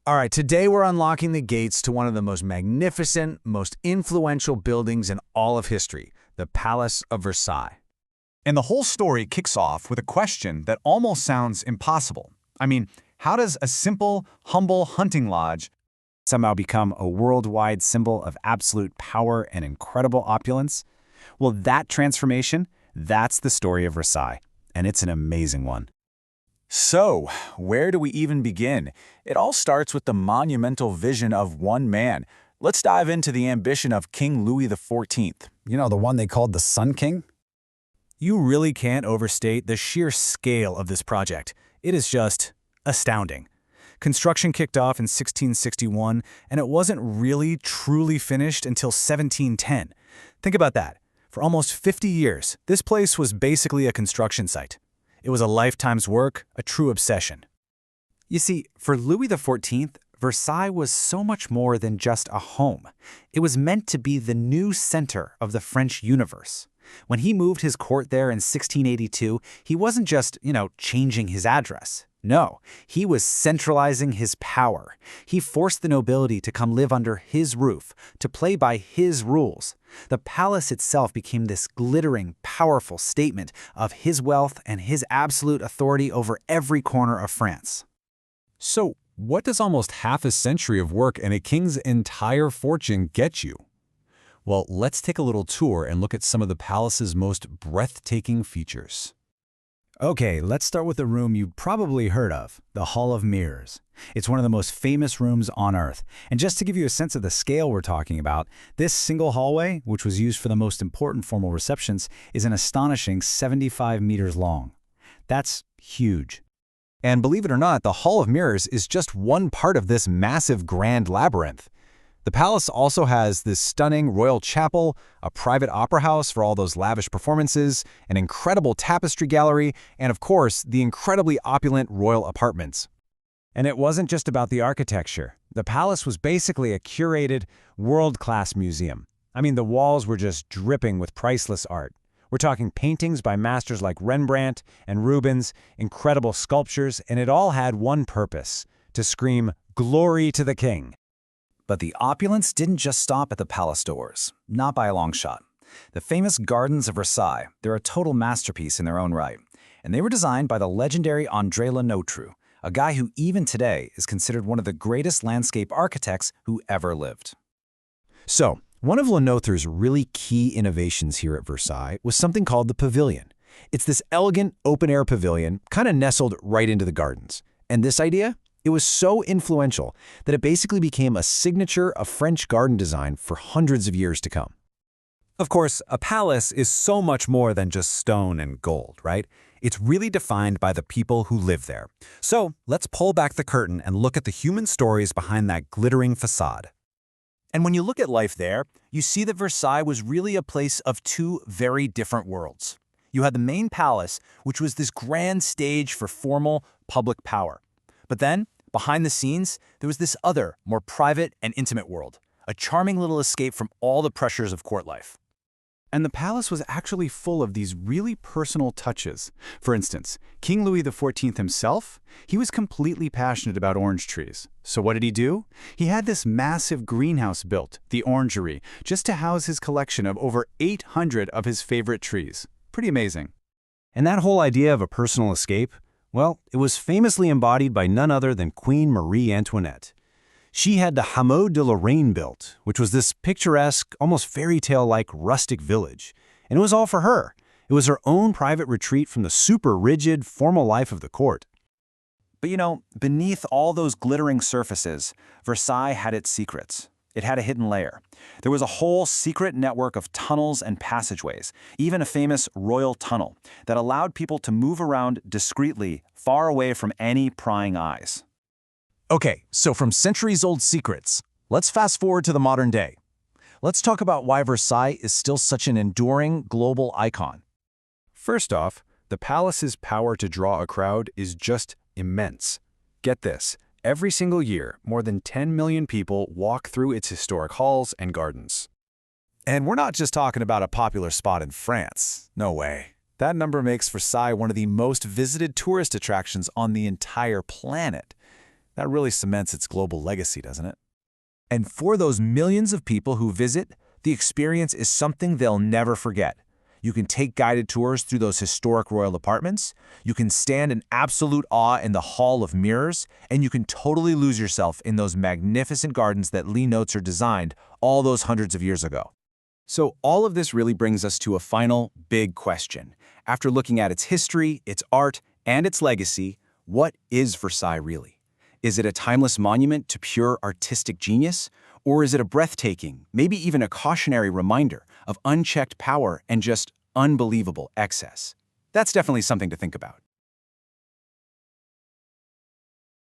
All right, today we're unlocking the gates to one of the most magnificent, most influential buildings in all of history, the Palace of Versailles. And the whole story kicks off with a question that almost sounds impossible. I mean, how does a simple, humble hunting lodge somehow become a worldwide symbol of absolute power and incredible opulence? Well, that transformation, that's the story of Versailles, and it's an amazing one. So, where do we even begin? It all starts with the monumental vision of one man. Let's dive into the ambition of King Louis XIV. You know, the one they called the Sun King? You really can't overstate the sheer scale of this project. It is just astounding. Construction kicked off in 1661, and it wasn't really truly finished until 1710. Think about that. For almost 50 years, this place was basically a construction site. It was a lifetime's work, a true obsession. You see, for Louis XIV, Versailles was so much more than just a home. It was meant to be the new center of the French universe. When he moved his court there in 1682, he wasn't just, changing his address. No, he was centralizing his power. He forced the nobility to come live under his roof, to play by his rules. The palace itself became this glittering, powerful statement of his wealth and his absolute authority over every corner of France. So, what does almost half a century of work and a king's entire fortune get you? Well, let's take a little tour and look at some of the palace's most breathtaking features. Okay, let's start with a room you've probably heard of, the Hall of Mirrors. It's one of the most famous rooms on Earth. And just to give you a sense of the scale we're talking about, this single hallway, which was used for the most important formal receptions, is an astonishing 75 meters long. That's huge. And believe it or not, the Hall of Mirrors is just one part of this massive grand labyrinth. The palace also has this stunning royal chapel, a private opera house for all those lavish performances, an incredible tapestry gallery, and of course, the incredibly opulent royal apartments. And it wasn't just about the architecture. The palace was basically a curated, world-class museum. I mean, the walls were just dripping with priceless art. We're talking paintings by masters like Rembrandt and Rubens, incredible sculptures, and it all had one purpose: to scream, "Glory to the King." But the opulence didn't just stop at the palace doors, not by a long shot. The famous Gardens of Versailles, they're a total masterpiece in their own right. And they were designed by the legendary André Lenôtre, a guy who even today is considered one of the greatest landscape architects who ever lived. So, one of Lenôtre's really key innovations here at Versailles was something called the pavilion. It's this elegant open-air pavilion, kind of nestled right into the gardens. And this idea? It was so influential that it basically became a signature of French garden design for hundreds of years to come. Of course, a palace is so much more than just stone and gold, right? It's really defined by the people who live there. So let's pull back the curtain and look at the human stories behind that glittering facade. And when you look at life there, you see that Versailles was really a place of two very different worlds. You had the main palace, which was this grand stage for formal public power. But then, behind the scenes, there was this other, more private and intimate world, a charming little escape from all the pressures of court life. And the palace was actually full of these really personal touches. For instance, King Louis XIV himself, he was completely passionate about orange trees. So what did he do? He had this massive greenhouse built, the Orangery, just to house his collection of over 800 of his favorite trees. Pretty amazing. And that whole idea of a personal escape, well, it was famously embodied by none other than Queen Marie Antoinette. She had the Hameau de Lorraine built, which was this picturesque, almost fairy tale-like rustic village. And it was all for her. It was her own private retreat from the super rigid, formal life of the court. But beneath all those glittering surfaces, Versailles had its secrets. It had a hidden layer. There was a whole secret network of tunnels and passageways, even a famous royal tunnel, that allowed people to move around discreetly, far away from any prying eyes. Okay, so from centuries-old secrets, let's fast forward to the modern day. Let's talk about why Versailles is still such an enduring global icon. First off, the palace's power to draw a crowd is just immense. Get this. Every single year, more than 10 million people walk through its historic halls and gardens. And we're not just talking about a popular spot in France. No way. That number makes Versailles one of the most visited tourist attractions on the entire planet. That really cements its global legacy, doesn't it? And for those millions of people who visit, the experience is something they'll never forget. You can take guided tours through those historic royal apartments, you can stand in absolute awe in the Hall of Mirrors, and you can totally lose yourself in those magnificent gardens that Lee Notzer designed all those hundreds of years ago. So all of this really brings us to a final big question. After looking at its history, its art, and its legacy, what is Versailles really? Is it a timeless monument to pure artistic genius? Or is it a breathtaking, maybe even a cautionary reminder of unchecked power and just unbelievable excess? That's definitely something to think about.